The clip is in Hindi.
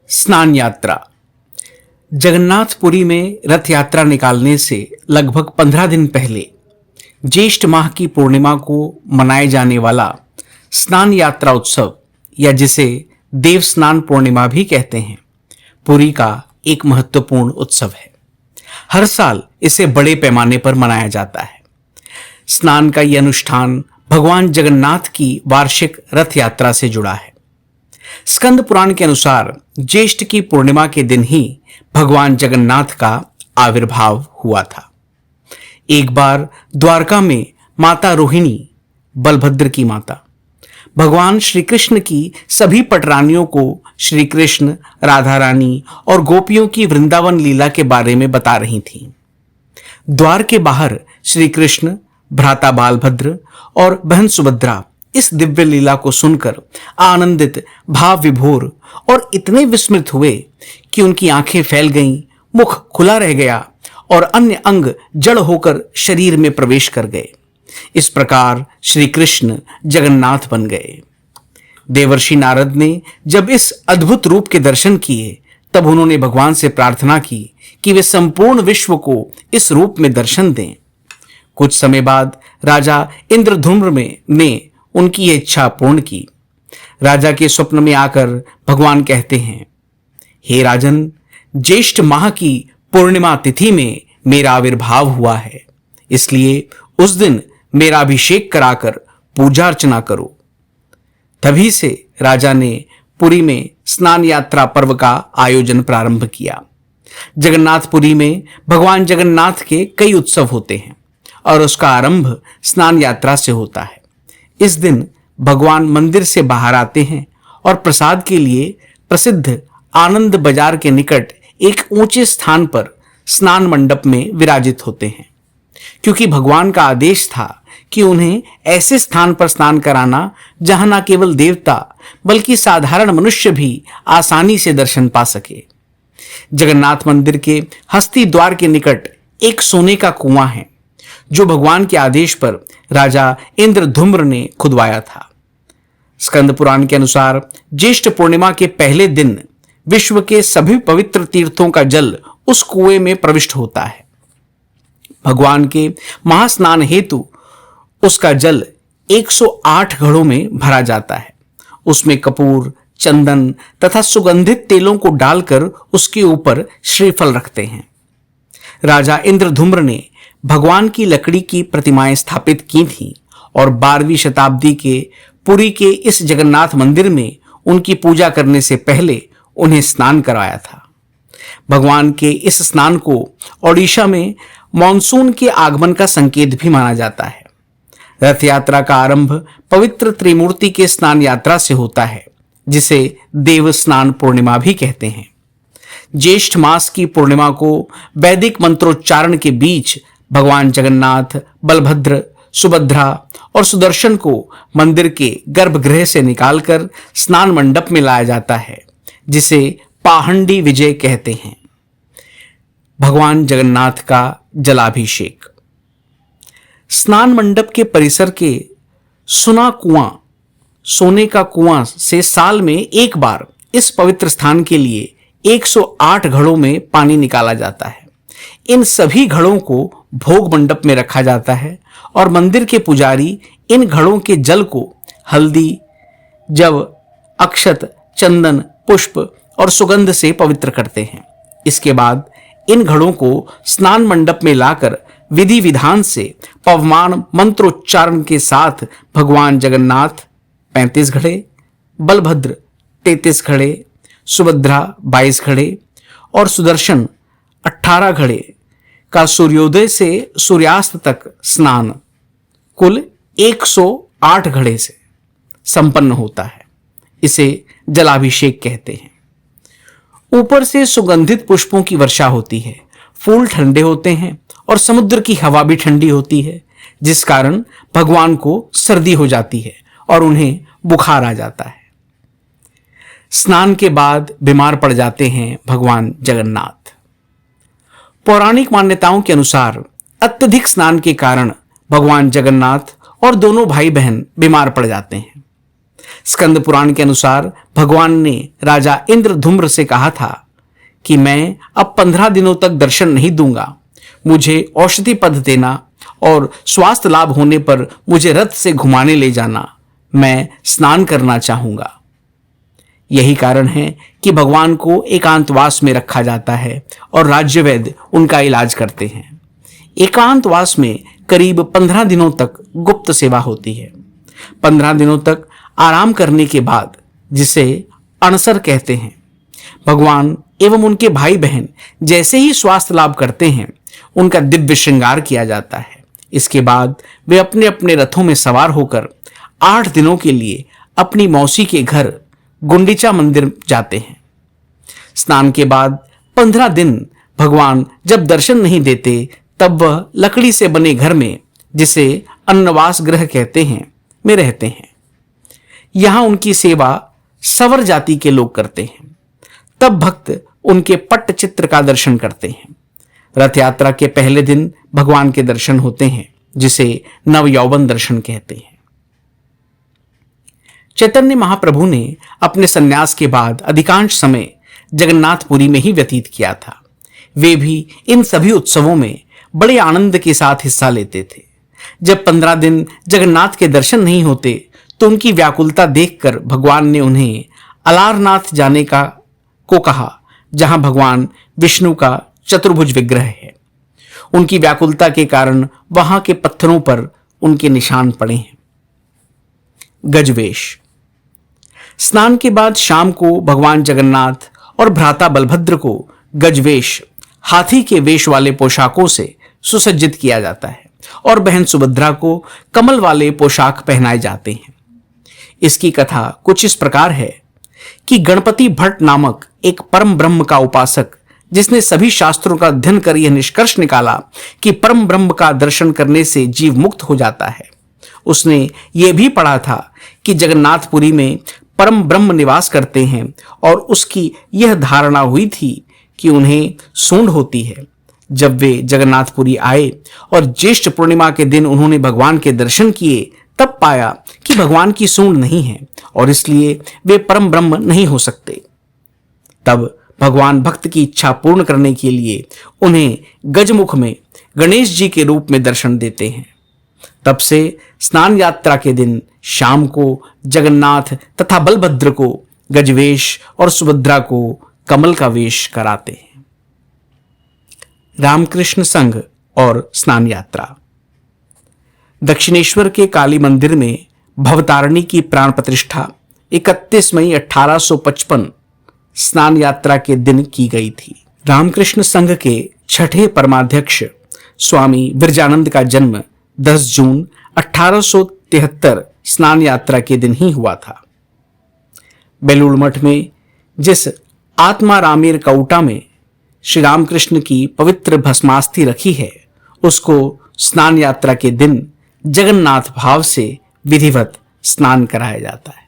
स्नान यात्रा। जगन्नाथपुरी में रथ यात्रा निकालने से लगभग 15 दिन पहले ज्येष्ठ माह की पूर्णिमा को मनाए जाने वाला स्नान यात्रा उत्सव या जिसे देव स्नान पूर्णिमा भी कहते हैं, पुरी का एक महत्वपूर्ण उत्सव है। हर साल इसे बड़े पैमाने पर मनाया जाता है। स्नान का यह अनुष्ठान भगवान जगन्नाथ की वार्षिक रथ यात्रा से जुड़ा है। स्कंद पुराण के अनुसार ज्येष्ठ की पूर्णिमा के दिन ही भगवान जगन्नाथ का आविर्भाव हुआ था। एक बार द्वारका में माता रोहिणी, बलभद्र की माता, भगवान श्री कृष्ण की सभी पटरानियों को श्री कृष्ण, राधा रानी और गोपियों की वृंदावन लीला के बारे में बता रही थीं। द्वार के बाहर श्री कृष्ण, भ्राता बालभद्र और बहन सुभद्रा इस दिव्य लीला को सुनकर आनंदित, भाव विभोर और इतने विस्मित हुए कि उनकी आंखें फैल गईं, मुख खुला रह गया और अन्य अंग जड़ होकर शरीर में प्रवेश कर गए। इस प्रकार श्री कृष्ण जगन्नाथ बन गए। देवर्षि नारद ने जब इस अद्भुत रूप के दर्शन किए, तब उन्होंने भगवान से प्रार्थना की कि वे संपूर्ण विश्व को इस रूप में दर्शन दें। कुछ समय बाद राजा इंद्रधूम्र ने उनकी यह इच्छा पूर्ण की। राजा के स्वप्न में आकर भगवान कहते हैं, हे राजन, ज्येष्ठ माह की पूर्णिमा तिथि में मेरा आविर्भाव हुआ है, इसलिए उस दिन मेरा अभिषेक कराकर पूजा अर्चना करो। तभी से राजा ने पुरी में स्नान यात्रा पर्व का आयोजन प्रारंभ किया। जगन्नाथपुरी में भगवान जगन्नाथ के कई उत्सव होते हैं और उसका आरंभ स्नान यात्रा से होता है। इस दिन भगवान मंदिर से बाहर आते हैं और प्रसाद के लिए प्रसिद्ध आनंद बाजार के निकट एक ऊंचे स्थान पर स्नान मंडप में विराजित होते हैं, क्योंकि भगवान का आदेश था कि उन्हें ऐसे स्थान पर स्नान कराना जहां न केवल देवता बल्कि साधारण मनुष्य भी आसानी से दर्शन पा सके। जगन्नाथ मंदिर के हस्ती द्वार के निकट एक सोने का कुआं है, जो भगवान के आदेश पर राजा इंद्रधूम्र ने खुदवाया था। स्कंद पुराण के अनुसार ज्येष्ठ पूर्णिमा के पहले दिन विश्व के सभी पवित्र तीर्थों का जल उस कुएं में प्रविष्ट होता है। भगवान के महास्नान हेतु उसका जल 108 घड़ों में भरा जाता है। उसमें कपूर, चंदन तथा सुगंधित तेलों को डालकर उसके ऊपर श्रीफल रखते हैं। राजा इंद्रधूम्र ने भगवान की लकड़ी की प्रतिमाएं स्थापित की थीं और 12वीं शताब्दी के पुरी के इस जगन्नाथ मंदिर में उनकी पूजा करने से पहले उन्हें स्नान कराया था। भगवान के इस स्नान को ओडिशा में मॉनसून के आगमन का संकेत भी माना जाता है। रथ यात्रा का आरंभ पवित्र त्रिमूर्ति के स्नान यात्रा से होता है, जिसे देव स्नान पूर्णिमा भी कहते हैं। ज्येष्ठ मास की पूर्णिमा को वैदिक मंत्रोच्चारण के बीच भगवान जगन्नाथ, बलभद्र, सुभद्रा और सुदर्शन को मंदिर के गर्भगृह से निकालकर स्नान मंडप में लाया जाता है, जिसे पाहंडी विजय कहते हैं। भगवान जगन्नाथ का जलाभिषेक। स्नान मंडप के परिसर के सुना कुआं, सोने का कुआं से साल में एक बार इस पवित्र स्थान के लिए 108 घड़ों में पानी निकाला जाता है। इन सभी घड़ों को भोग मंडप में रखा जाता है और मंदिर के पुजारी इन घड़ों के जल को हल्दी, जव, अक्षत, चंदन, पुष्प और सुगंध से पवित्र करते हैं। इसके बाद इन घड़ों को स्नान मंडप में लाकर विधि विधान से पवमान मंत्रोच्चारण के साथ भगवान जगन्नाथ 35 घड़े, बलभद्र 33 घड़े, सुभद्रा 22 घड़े और सुदर्शन 18 घड़े का सूर्योदय से सूर्यास्त तक स्नान कुल 108 घड़े से संपन्न होता है। इसे जलाभिषेक कहते हैं। ऊपर से सुगंधित पुष्पों की वर्षा होती है, फूल ठंडे होते हैं और समुद्र की हवा भी ठंडी होती है, जिस कारण भगवान को सर्दी हो जाती है और उन्हें बुखार आ जाता है। स्नान के बाद बीमार पड़ जाते हैं भगवान जगन्नाथ। पौराणिक मान्यताओं के अनुसार अत्यधिक स्नान के कारण भगवान जगन्नाथ और दोनों भाई बहन बीमार पड़ जाते हैं। स्कंद पुराण के अनुसार भगवान ने राजा इंद्रधुम्र से कहा था कि मैं अब 15 दिनों तक दर्शन नहीं दूंगा, मुझे औषधि पद देना और स्वास्थ्य लाभ होने पर मुझे रथ से घुमाने ले जाना, मैं स्नान करना चाहूंगा। यही कारण है कि भगवान को एकांतवास में रखा जाता है और राज्य वैद्य उनका इलाज करते हैं। एकांतवास में करीब 15 दिनों तक गुप्त सेवा होती है। 15 दिनों तक आराम करने के बाद, जिसे अणसर कहते हैं, भगवान एवं उनके भाई बहन जैसे ही स्वास्थ्य लाभ करते हैं, उनका दिव्य श्रृंगार किया जाता है। इसके बाद वे अपने अपने रथों में सवार होकर 8 दिनों के लिए अपनी मौसी के घर गुंडीचा मंदिर जाते हैं। स्नान के बाद 15 दिन भगवान जब दर्शन नहीं देते, तब वह लकड़ी से बने घर में, जिसे अन्नवास गृह कहते हैं, में रहते हैं। यहां उनकी सेवा सवर जाति के लोग करते हैं। तब भक्त उनके पट्टचित्र का दर्शन करते हैं। रथ यात्रा के पहले दिन भगवान के दर्शन होते हैं, जिसे नव यौवन दर्शन कहते हैं। चैतन्य महाप्रभु ने अपने संन्यास के बाद अधिकांश समय जगन्नाथपुरी में ही व्यतीत किया था। वे भी इन सभी उत्सवों में बड़े आनंद के साथ हिस्सा लेते थे। जब 15 दिन जगन्नाथ के दर्शन नहीं होते, तो उनकी व्याकुलता देखकर भगवान ने उन्हें अलारनाथ जाने को कहा, जहां भगवान विष्णु का चतुर्भुज विग्रह है। उनकी व्याकुलता के कारण वहां के पत्थरों पर उनके निशान पड़े हैं। गजवेश। स्नान के बाद शाम को भगवान जगन्नाथ और भ्राता बलभद्र को गजवेश, हाथी के वेश वाले पोशाकों से सुसज्जित किया जाता है और बहन सुभद्रा को कमल वाले पोशाक पहनाए जाते हैं। इसकी कथा कुछ इस प्रकार है कि गणपति भट्ट नामक एक परम ब्रह्म का उपासक, जिसने सभी शास्त्रों का अध्ययन कर यह निष्कर्ष निकाला कि परम ब्रह्म का दर्शन करने से जीव मुक्त हो जाता है, उसने यह भी पढ़ा था कि जगन्नाथपुरी में परम ब्रह्म निवास करते हैं और उसकी यह धारणा हुई थी कि उन्हें सूंड होती है। जब वे जगन्नाथपुरी आए और ज्येष्ठ पूर्णिमा के दिन उन्होंने भगवान के दर्शन किए, तब पाया कि भगवान की सूंड नहीं है और इसलिए वे परम ब्रह्म नहीं हो सकते। तब भगवान भक्त की इच्छा पूर्ण करने के लिए उन्हें गजमुख में गणेश जी के रूप में दर्शन देते हैं। तब से स्नान यात्रा के दिन शाम को जगन्नाथ तथा बलभद्र को गजवेश और सुभद्रा को कमल का वेश कराते हैं। रामकृष्ण संघ और स्नान यात्रा। दक्षिणेश्वर के काली मंदिर में भवतारिणी की प्राण प्रतिष्ठा 31 मई 1855 स्नान यात्रा के दिन की गई थी। रामकृष्ण संघ के छठे परमाध्यक्ष स्वामी विरजानंद का जन्म 10 जून 1873 स्नान यात्रा के दिन ही हुआ था। बेलूड़ मठ में जिस आत्मा रामेर कौटा में श्री रामकृष्ण की पवित्र भस्मास्थि रखी है, उसको स्नान यात्रा के दिन जगन्नाथ भाव से विधिवत स्नान कराया जाता है।